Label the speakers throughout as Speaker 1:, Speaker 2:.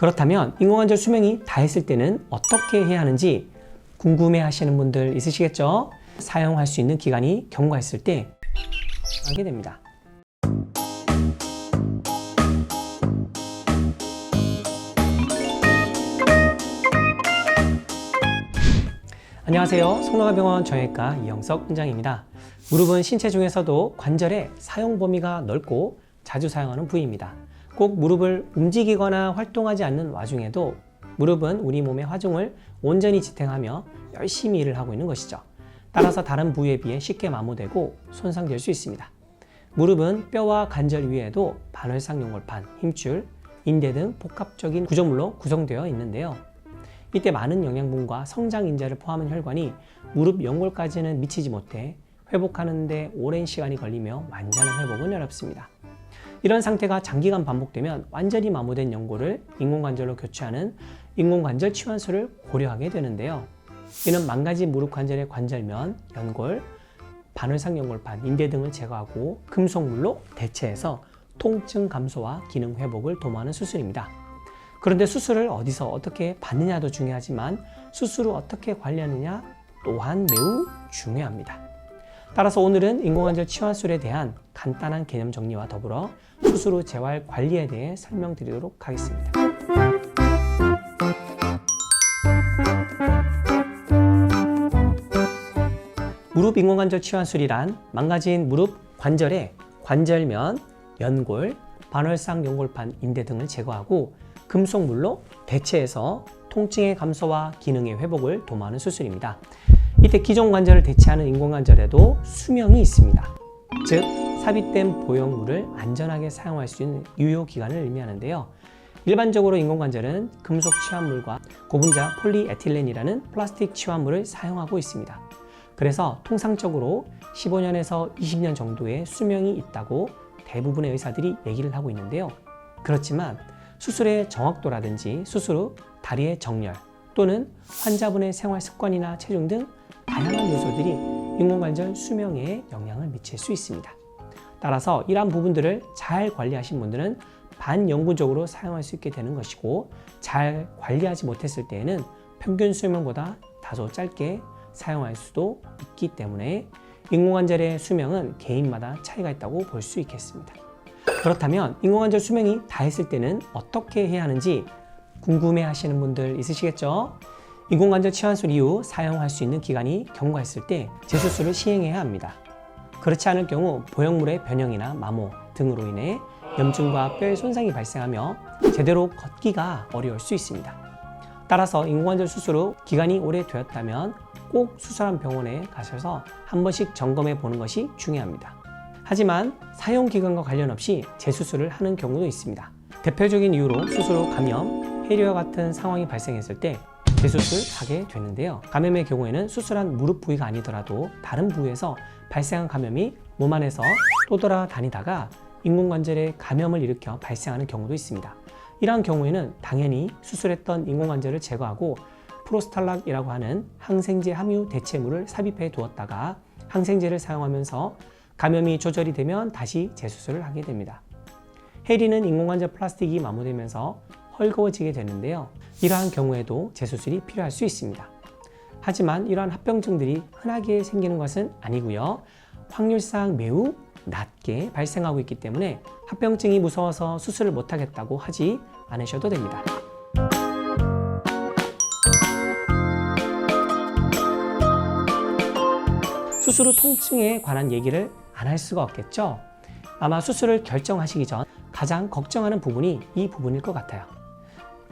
Speaker 1: 그렇다면 인공관절 수명이 다했을 때는 어떻게 해야 하는지 궁금해 하시는 분들 있으시겠죠? 사용할 수 있는 기간이 경과했을 때 하게 됩니다. 안녕하세요. 성노가병원 정형외과 이영석 원장입니다. 무릎은 신체 중에서도 관절의 사용 범위가 넓고 자주 사용하는 부위입니다. 꼭 무릎을 움직이거나 활동하지 않는 와중에도 무릎은 우리 몸의 화중을 온전히 지탱하며 열심히 일을 하고 있는 것이죠. 따라서 다른 부위에 비해 쉽게 마모되고 손상될 수 있습니다. 무릎은 뼈와 관절 위에도 반월상 연골판, 힘줄, 인대 등 복합적인 구조물로 구성되어 있는데요. 이때 많은 영양분과 성장 인자를 포함한 혈관이 무릎 연골까지는 미치지 못해 회복하는 데 오랜 시간이 걸리며 완전한 회복은 어렵습니다. 이런 상태가 장기간 반복되면 완전히 마모된 연골을 인공관절로 교체하는 인공관절 치환술을 고려하게 되는데요. 이는 망가진 무릎 관절의 관절면, 연골, 반월상 연골판, 인대 등을 제거하고 금속물로 대체해서 통증 감소와 기능 회복을 도모하는 수술입니다. 그런데 수술을 어디서 어떻게 받느냐도 중요하지만 수술 후 어떻게 관리하느냐 또한 매우 중요합니다. 따라서 오늘은 인공관절 치환술에 대한 간단한 개념 정리와 더불어 수술 후 재활 관리에 대해 설명드리도록 하겠습니다. 무릎 인공관절 치환술이란 망가진 무릎 관절의 관절면, 연골, 반월상 연골판, 인대 등을 제거하고 금속물로 대체해서 통증의 감소와 기능의 회복을 도모하는 수술입니다. 이때 기존 관절을 대체하는 인공관절에도 수명이 있습니다. 즉, 삽입된 보형물을 안전하게 사용할 수 있는 유효기간을 의미하는데요. 일반적으로 인공관절은 금속 치환물과 고분자 폴리에틸렌이라는 플라스틱 치환물을 사용하고 있습니다. 그래서 통상적으로 15년에서 20년 정도의 수명이 있다고 대부분의 의사들이 얘기를 하고 있는데요. 그렇지만 수술의 정확도라든지 수술 후 다리의 정렬 또는 환자분의 생활 습관이나 체중 등 다양한 요소들이 인공관절 수명에 영향을 미칠 수 있습니다. 따라서 이러한 부분들을 잘 관리하신 분들은 반영구적으로 사용할 수 있게 되는 것이고, 잘 관리하지 못했을 때에는 평균 수명보다 다소 짧게 사용할 수도 있기 때문에 인공관절의 수명은 개인마다 차이가 있다고 볼 수 있겠습니다. 그렇다면 인공관절 수명이 다했을 때는 어떻게 해야 하는지 궁금해 하시는 분들 있으시겠죠? 인공관절 치환술 이후 사용할 수 있는 기간이 경과했을 때 재수술을 시행해야 합니다. 그렇지 않을 경우 보형물의 변형이나 마모 등으로 인해 염증과 뼈의 손상이 발생하며 제대로 걷기가 어려울 수 있습니다. 따라서 인공관절 수술 후 기간이 오래되었다면 꼭 수술한 병원에 가셔서 한 번씩 점검해 보는 것이 중요합니다. 하지만 사용 기간과 관련 없이 재수술을 하는 경우도 있습니다. 대표적인 이유로 수술 후 감염, 폐렴과 같은 상황이 발생했을 때 재수술을 하게 되는데요. 감염의 경우에는 수술한 무릎 부위가 아니더라도 다른 부위에서 발생한 감염이 몸 안에서 또 돌아다니다가 인공관절에 감염을 일으켜 발생하는 경우도 있습니다. 이러한 경우에는 당연히 수술했던 인공관절을 제거하고 프로스탈락이라고 하는 항생제 함유 대체물을 삽입해 두었다가 항생제를 사용하면서 감염이 조절이 되면 다시 재수술을 하게 됩니다. 해리는 인공관절 플라스틱이 마모되면서 헐거워지게 되는데요. 이러한 경우에도 재수술이 필요할 수 있습니다. 하지만 이러한 합병증들이 흔하게 생기는 것은 아니고요. 확률상 매우 낮게 발생하고 있기 때문에 합병증이 무서워서 수술을 못하겠다고 하지 않으셔도 됩니다. 수술 후 통증에 관한 얘기를 안 할 수가 없겠죠? 아마 수술을 결정하시기 전 가장 걱정하는 부분이 이 부분일 것 같아요.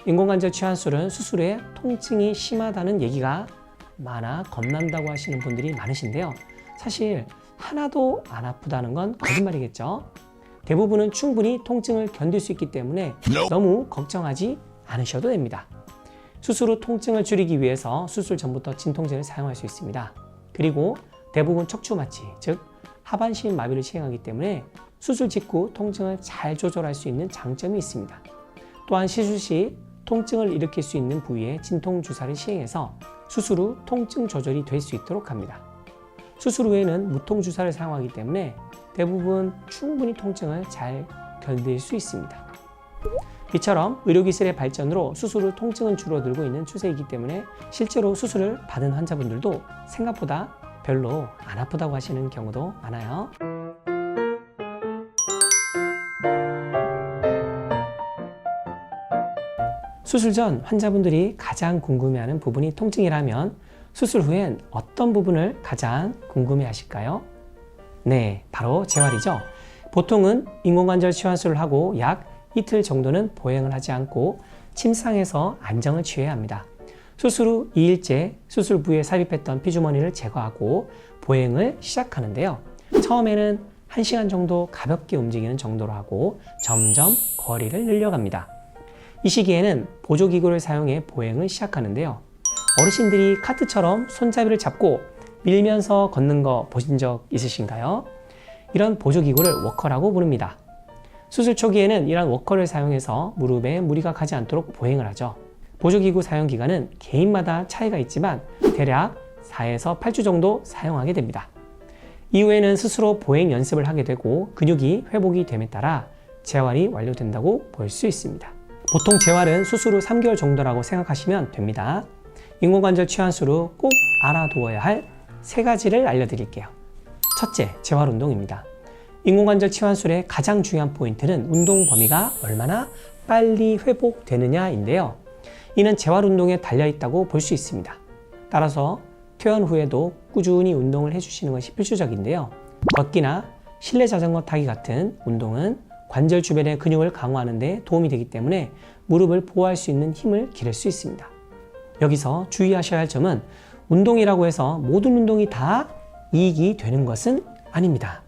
Speaker 1: 인공관절 치환술은 수술 후에 통증이 심하다는 얘기가 많아 겁난다고 하시는 분들이 많으신데요. 사실 하나도 안 아프다는 건 거짓말이겠죠? 대부분은 충분히 통증을 견딜 수 있기 때문에 너무 걱정하지 않으셔도 됩니다. 수술 후 통증을 줄이기 위해서 수술 전부터 진통제를 사용할 수 있습니다. 그리고 대부분 척추 마취, 즉 하반신 마비를 시행하기 때문에 수술 직후 통증을 잘 조절할 수 있는 장점이 있습니다. 또한 시술 시 통증을 일으킬 수 있는 부위에 진통 주사를 시행해서 수술 후 통증 조절이 될 수 있도록 합니다. 수술 후에는 무통 주사를 사용하기 때문에 대부분 충분히 통증을 잘 견딜 수 있습니다. 이처럼 의료기술의 발전으로 수술 후 통증은 줄어들고 있는 추세이기 때문에 실제로 수술을 받은 환자분들도 생각보다 별로 안 아프다고 하시는 경우도 많아요. 수술 전 환자분들이 가장 궁금해하는 부분이 통증이라면 수술 후엔 어떤 부분을 가장 궁금해하실까요? 네, 바로 재활이죠. 보통은 인공관절 치환술을 하고 약 이틀 정도는 보행을 하지 않고 침상에서 안정을 취해야 합니다. 수술 후 2일째 수술 부위에 삽입했던 피주머니를 제거하고 보행을 시작하는데요. 처음에는 1시간 정도 가볍게 움직이는 정도로 하고 점점 거리를 늘려갑니다. 이 시기에는 보조기구를 사용해 보행을 시작하는데요. 어르신들이 카트처럼 손잡이를 잡고 밀면서 걷는 거 보신 적 있으신가요? 이런 보조기구를 워커라고 부릅니다. 수술 초기에는 이런 워커를 사용해서 무릎에 무리가 가지 않도록 보행을 하죠. 보조기구 사용 기간은 개인마다 차이가 있지만 대략 4에서 8주 정도 사용하게 됩니다. 이후에는 스스로 보행 연습을 하게 되고 근육이 회복이 됨에 따라 재활이 완료된다고 볼 수 있습니다. 보통 재활은 수술 후 3개월 정도라고 생각하시면 됩니다. 인공관절 치환술 후 꼭 알아두어야 할 3가지를 알려드릴게요. 첫째, 재활 운동입니다. 인공관절 치환술의 가장 중요한 포인트는 운동 범위가 얼마나 빨리 회복되느냐인데요. 이는 재활 운동에 달려있다고 볼 수 있습니다. 따라서 퇴원 후에도 꾸준히 운동을 해주시는 것이 필수적인데요. 걷기나 실내 자전거 타기 같은 운동은 관절 주변의 근육을 강화하는 데 도움이 되기 때문에 무릎을 보호할 수 있는 힘을 기를 수 있습니다. 여기서 주의하셔야 할 점은 운동이라고 해서 모든 운동이 다 이익이 되는 것은 아닙니다.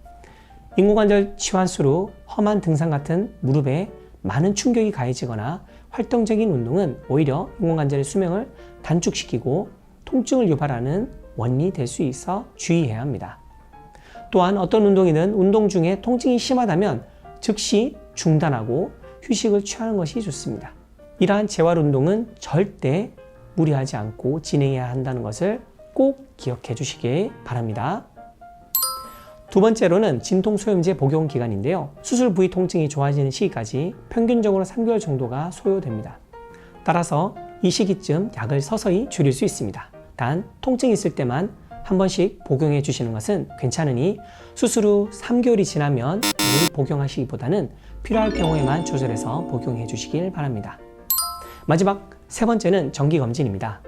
Speaker 1: 인공관절 치환술 후 험한 등산 같은 무릎에 많은 충격이 가해지거나 활동적인 운동은 오히려 인공관절의 수명을 단축시키고 통증을 유발하는 원인이 될 수 있어 주의해야 합니다. 또한 어떤 운동이든 운동 중에 통증이 심하다면 즉시 중단하고 휴식을 취하는 것이 좋습니다. 이러한 재활 운동은 절대 무리하지 않고 진행해야 한다는 것을 꼭 기억해 주시기 바랍니다. 두 번째로는 진통소염제 복용 기간인데요. 수술 부위 통증이 좋아지는 시기까지 평균적으로 3개월 정도가 소요됩니다. 따라서 이 시기쯤 약을 서서히 줄일 수 있습니다. 단 통증이 있을 때만 한 번씩 복용해 주시는 것은 괜찮으니 수술 후 3개월이 지나면 매일 복용하시기보다는 필요할 경우에만 조절해서 복용해 주시길 바랍니다. 마지막 세 번째는 정기검진입니다.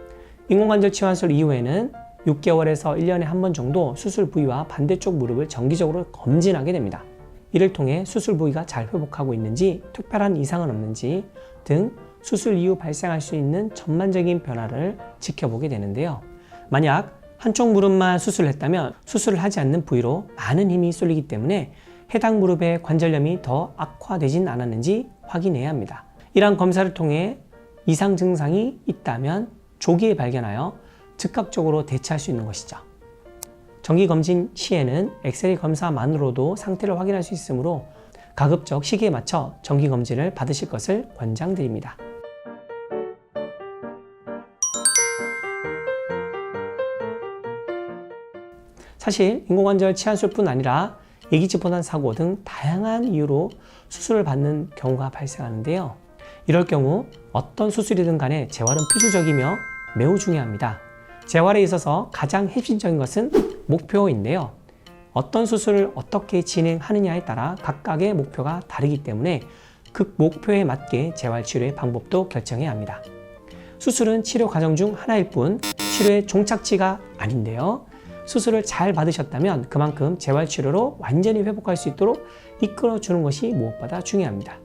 Speaker 1: 인공관절 치환술 이후에는 6개월에서 1년에 한 번 정도 수술 부위와 반대쪽 무릎을 정기적으로 검진하게 됩니다. 이를 통해 수술 부위가 잘 회복하고 있는지, 특별한 이상은 없는지 등 수술 이후 발생할 수 있는 전반적인 변화를 지켜보게 되는데요. 만약 한쪽 무릎만 수술을 했다면 수술을 하지 않는 부위로 많은 힘이 쏠리기 때문에 해당 무릎의 관절염이 더 악화되진 않았는지 확인해야 합니다. 이러한 검사를 통해 이상 증상이 있다면 조기에 발견하여 즉각적으로 대처할 수 있는 것이죠. 정기검진 시에는 엑스레이 검사만으로도 상태를 확인할 수 있으므로 가급적 시기에 맞춰 정기검진을 받으실 것을 권장드립니다. 사실 인공관절 치환술뿐 아니라 예기치 못한 사고 등 다양한 이유로 수술을 받는 경우가 발생하는데요. 이럴 경우 어떤 수술이든 간에 재활은 필수적이며 매우 중요합니다. 재활에 있어서 가장 핵심적인 것은 목표인데요. 어떤 수술을 어떻게 진행하느냐에 따라 각각의 목표가 다르기 때문에 그 목표에 맞게 재활 치료의 방법도 결정해야 합니다. 수술은 치료 과정 중 하나일 뿐 치료의 종착지가 아닌데요. 수술을 잘 받으셨다면 그만큼 재활 치료로 완전히 회복할 수 있도록 이끌어 주는 것이 무엇보다 중요합니다.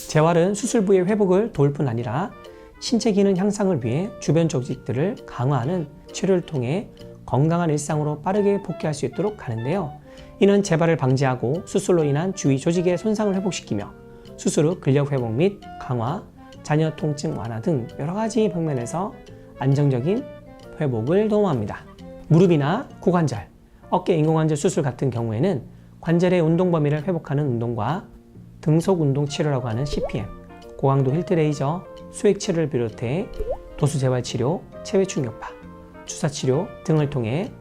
Speaker 1: 재활은 수술 부위의 회복을 도울 뿐 아니라 신체 기능 향상을 위해 주변 조직들을 강화하는 치료를 통해 건강한 일상으로 빠르게 복귀할 수 있도록 하는데요. 이는 재발을 방지하고 수술로 인한 주위 조직의 손상을 회복시키며 수술 후 근력 회복 및 강화, 잔여 통증 완화 등 여러 가지 방면에서 안정적인 회복을 도모합니다. 무릎이나 고관절, 어깨 인공관절 수술 같은 경우에는 관절의 운동 범위를 회복하는 운동과 등속 운동 치료라고 하는 CPM, 고강도 힐트 레이저, 수액 치료를 비롯해 도수 재활 치료, 체외 충격파, 주사 치료 등을 통해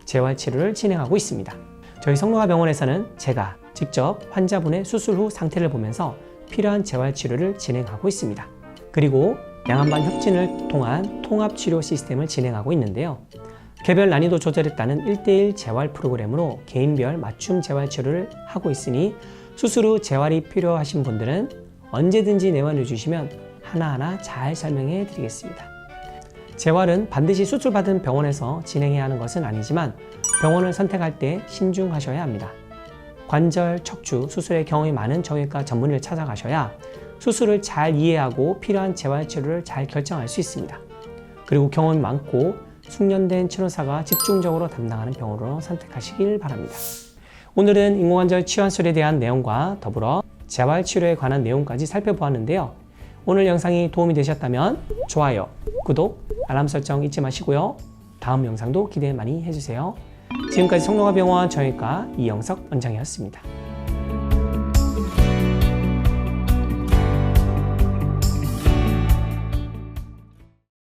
Speaker 1: 재활 치료를 진행하고 있습니다. 저희 성노화병원에서는 제가 직접 환자분의 수술 후 상태를 보면서 필요한 재활치료를 진행하고 있습니다. 그리고 양안반 협진을 통한 통합치료 시스템을 진행하고 있는데요. 개별 난이도 조절에 따른 1:1 재활 프로그램으로 개인별 맞춤 재활치료를 하고 있으니 수술 후 재활이 필요하신 분들은 언제든지 내원해 주시면 하나하나 잘 설명해 드리겠습니다. 재활은 반드시 수술받은 병원에서 진행해야 하는 것은 아니지만 병원을 선택할 때 신중하셔야 합니다. 관절, 척추, 수술에 경험이 많은 정형외과 전문의를 찾아가셔야 수술을 잘 이해하고 필요한 재활치료를 잘 결정할 수 있습니다. 그리고 경험이 많고 숙련된 치료사가 집중적으로 담당하는 병원으로 선택하시길 바랍니다. 오늘은 인공관절 치환술에 대한 내용과 더불어 재활치료에 관한 내용까지 살펴보았는데요. 오늘 영상이 도움이 되셨다면 좋아요, 구독, 알람 설정 잊지 마시고요. 다음 영상도 기대 많이 해주세요. 지금까지 성노가병원 정형외과 이영석 원장이었습니다.